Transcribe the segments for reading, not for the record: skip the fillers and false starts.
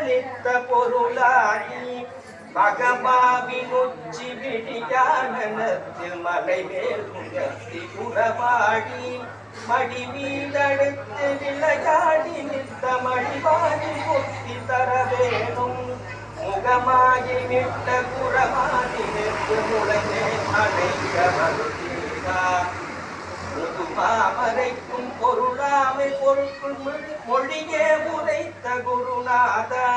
நித்த பொருளாகி மகமாவின் உச்சி விடியானத்தில் மலை மேல் முகத்தி உறவாடி மடி மீதடுத்து விளையாடி நித்த மடிவாடி முக்தி தர வேணும் முகமாகி விட்ட குறமாடி நின்று முளையே அடைக்க மறுத்தீரார் முதுமாமரைக்கும் பொருளாமை பொருட்குள் மொழியே உரைத்த குருநாதா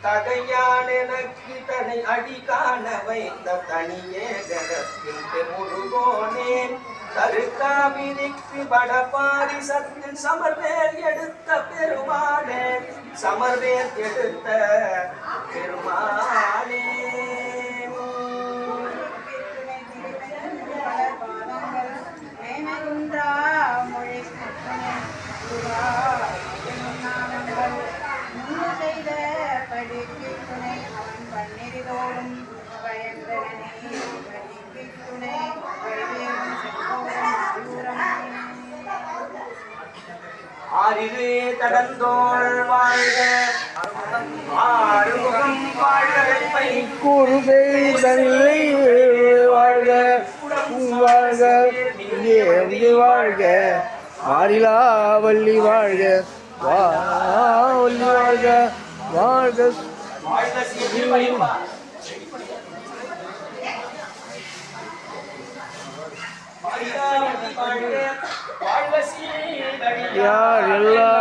தகையான் எனக்கு தனை அடி காண வைத்த தனியே ஜகத்தின் முருகோனேன் தருக்காவிரிக்கு வடபாரி சத்தில் சமர்வேல் எடுத்த பெருமானே சமர்வேல் எடுத்த பெருமானே ஆரிலே தடந்தோள் வாழ்க ஆறுமுகம் வாழ்கை குருகை தன்னை வாழ்க வாழ்க வாழ்க மாறிலா வள்ளி வாழ்க வள்ளி வாழ்க வாழ்க வாழ்க யார் எல்லா